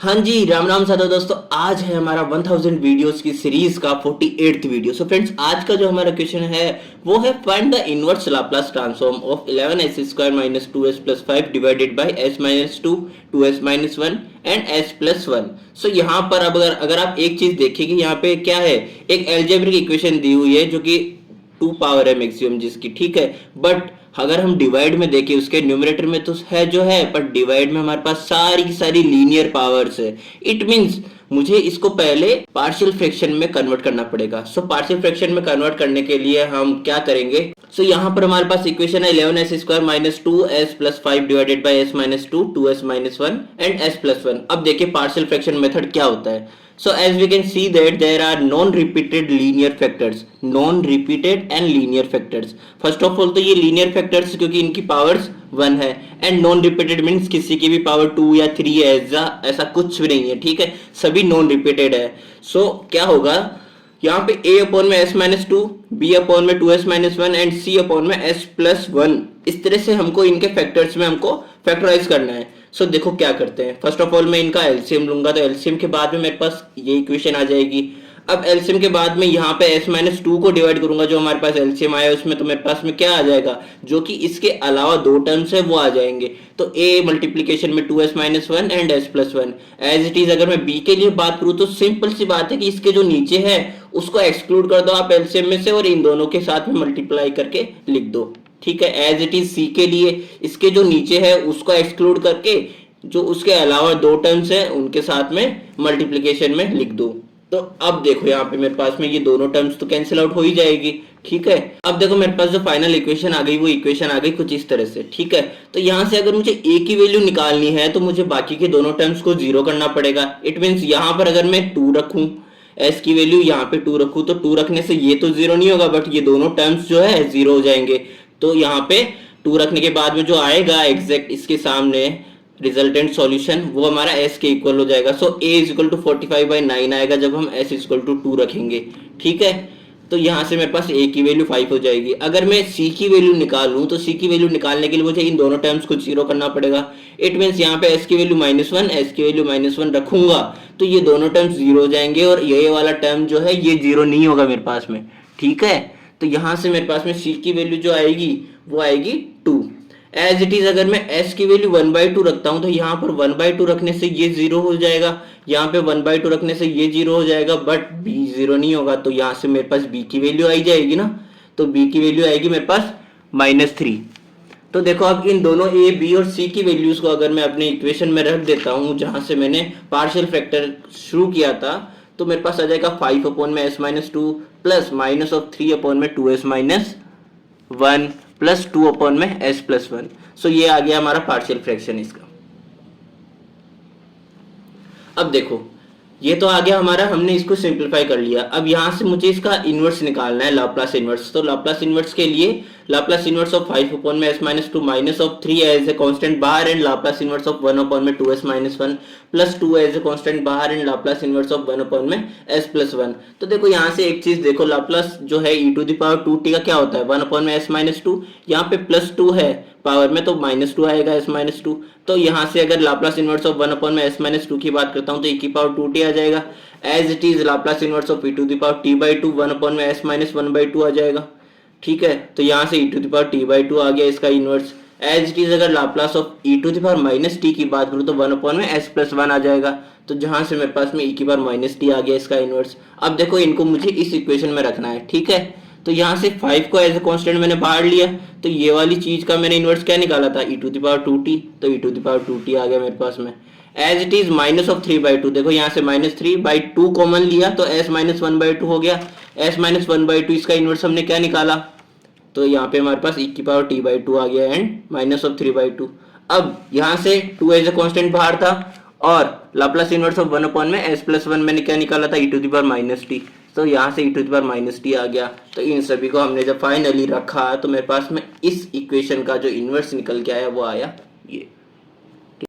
हाँ जी, राम राम साधो दोस्तों। आज है हमारा 1000 वीडियोस की सीरीज का 48th वीडियो। सो फ्रेंड्स, आज का जो हमारा क्वेश्चन है वो है find the inverse Laplace transform of 11s square minus 2s plus 5 divided by s minus 2 2s minus 1 and s plus 1। सो यहाँ पर अब अगर आप एक चीज देखेंगे, यहाँ पे क्या है, एक एल्जेब्रिक इक्वेशन दी हुई है जो कि 2 पावर है मैक्सिमम जिसकी, ठीक है। बट अगर हम डिवाइड में देखें, उसके न्यूमरेटर में तो है जो है, पर डिवाइड में हमारे पास सारी की सारी लीनियर पावर्स है। इट मींस मुझे इसको पहले पार्शियल फ्रैक्शन में कन्वर्ट करना पड़ेगा। सो पार्शियल फ्रैक्शन में कन्वर्ट करने के लिए हम क्या करेंगे, सो यहाँ पर हमारे पास इक्वेशन है 11s square minus 2s plus 5 divided by s minus 2 2s minus 1 and s plus 1। अब देखिए पार्शियल फ्रैक्शन मेथड क्या होता है। So as we can see that there are non-repeated linear factors, non-repeated and linear factors. First of all तो ये linear factors क्योंकि इनकी powers 1 है, and non-repeated means किसी की भी power 2 या 3 है, ऐसा कुछ भी नहीं है, ठीक है, सभी non-repeated है। So क्या होगा, यहाँ पे a अपॉन में s माइनस 2, b अपॉन में 2s minus 1 and c upon में s प्लस 1, इस तरह से हमको इनके फैक्टर्स में हमको फैक्टराइज करना है। सो देखो क्या करते हैं, फर्स्ट ऑफ ऑल मैं इनका एलसीएम लूंगा, तो एलसीएम के बाद में मेरे पास ये इक्वेशन आ जाएगी। अब एलसीएम के बाद में यहाँ पे s माइनस 2 को डिवाइड करूंगा, जो हमारे पास एलसीएम आया उसमें, तो मेरे पास में क्या आ जाएगा, जो कि इसके अलावा दो टर्म्स है वो आ जाएंगे। तो a मल्टीप्लीकेशन में 2s minus 1 and s plus 1 as it is. अगर मैं b के लिए बात करूँ तो सिंपल सी बात है कि इसके जो नीचे है उसको एक्सक्लूड कर दो आप एलसीएम में से, और इन दोनों के साथ में मल्टीप्लाई करके लिख दो, ठीक है। एज इट इज सी के लिए इसके जो नीचे है उसको एक्सक्लूड करके जो उसके अलावा दो टर्म्स है उनके साथ में मल्टीप्लिकेशन में लिख दो। तो अब देखो यहाँ पे मेरे पास में ये दोनों टर्म्स तो कैंसिल आउट हो ही जाएगी, ठीक है। अब देखो मेरे पास जो फाइनल इक्वेशन आ गई वो इक्वेशन आ गई कुछ इस तरह से, ठीक है। तो यहाँ से अगर मुझे a की वैल्यू निकालनी है तो मुझे बाकी के दोनों टर्म्स को जीरो करना पड़ेगा। इट मीन्स यहाँ पर अगर मैं 2 रखूं, s की वैल्यू यहाँ पे 2 रखूं, तो 2 रखने से ये तो जीरो नहीं होगा, बट ये दोनों टर्म्स जो है जीरो हो जाएंगे। तो यहाँ पे 2 रखने के बाद में जो आएगा एग्जैक्ट इसके सामने रिजल्टेंट सॉल्यूशन वो हमारा s के इक्वल हो जाएगा। सो a इज इक्वल टू 45/9 आएगा जब हम s इज इक्वल टू 2 रखेंगे, ठीक है। तो यहाँ से मेरे पास a की वैल्यू 5 हो जाएगी। अगर मैं c की वैल्यू निकालूं तो c की वैल्यू निकालने के लिए मुझे इन दोनों टर्म्स को जीरो करना पड़ेगा। इट मीन्स यहाँ पे s की वैल्यू -1, s की वैल्यू -1 रखूंगा तो ये दोनों टर्म्स जीरो हो जाएंगे, और ये वाला टर्म जो है ये जीरो नहीं होगा मेरे पास में, ठीक है। तो यहाँ से मेरे पास में c की वैल्यू जो आएगी वो आएगी 2। एज इट इज अगर मैं s की वैल्यू 1/2 रखता हूं तो यहाँ पर 1/2 रखने से ये जीरो हो जाएगा, यहाँ पे 1/2 रखने से ये जीरो हो जाएगा, बट b जीरो नहीं होगा। तो यहाँ से मेरे पास b की वैल्यू आई जाएगी ना, तो b की वैल्यू आएगी मेरे पास -3। तो देखो अब इन दोनों a b और c की वैल्यूज को अगर मैं अपने इक्वेशन में रख देता हूँ जहां से मैंने पार्शियल फैक्टर शुरू किया था, तो मेरे पास आ जाएगा 5 अपॉन में s minus 2 plus minus of 3 upon में 2s माइनस 1 प्लस 2 अपॉन में s प्लस 1। सो ये आ गया हमारा पार्शियल फ्रैक्शन इसका। अब देखो ये तो आ गया हमारा, हमने इसको सिंपलीफाई कर लिया। अब यहां से मुझे इसका इनवर्स निकालना है, लाप्लास इनवर्स। तो लाप्लास इनवर्स के लिए लाप्लास इनवर्स ऑफ 5 अपॉन में s minus 2 minus of 3 as a constant बाहर, and Laplace inverse of 1 upon में 2s minus 1 plus 2 as a constant बाहर, and Laplace inverse of 1 upon में s plus 1। तो देखो यहाँ से एक चीज देखो, लाप्लास जो है e⁻2t का क्या होता है, 1 अपॉन में s माइनस 2, यहाँ पे प्लस 2 है पावर में तो -2 आएगा s माइनस 2। तो यहाँ से अगर लाप्लास इनवर्स ऑफ 1 अपॉन में s माइनस 2 की बात करता हूँ तो e⁻2t आ जाएगा। As it is Laplace inverse of e⁻t/2 1 upon में s माइनस 1/2 आ जाएगा, ठीक है। तो यहाँ से e⁻t/2 आ गया इसका इनवर्स। एज इट इज अगर लाप्लास ऑफ e⁻t की बात करूँ तो 1 अपॉन में s प्लस 1 आ जाएगा। तो जहां से मेरे पास में e⁻t आ गया इसका इनवर्स। अब देखो इनको मुझे इस इक्वेशन में रखना है, ठीक है। तो यहाँ से 5 को एज ए कांस्टेंट मैंने बाहर लिया, तो ये वाली चीज का मैंने इनवर्स क्या निकाला था, e⁻2t, तो e⁻2t आ गया मेरे पास में। As it is minus of 3/2, देखो यहाँ से -3/2 कॉमन लिया तो s माइनस 1/2 हो गया। s माइनस 1/2 इसका इनवर्स हमने क्या निकाला, तो यहाँ पे हमारे पास e⁻t/2 आ गया एंड माइनस ऑफ 3/2। अब यहाँ से 2 एज ए कांस्टेंट बाहर था, और लाप्लास इनवर्स ऑफ 1 अपॉन में s प्लस 1 मैंने क्या निकाला था, e⁻t, तो यहाँ से e⁻t आ गया। तो इन सभी को हमने जब फाइनली रखा तो मेरे पास में इस इक्वेशन का जो इनवर्स निकल के आया वो आया ये।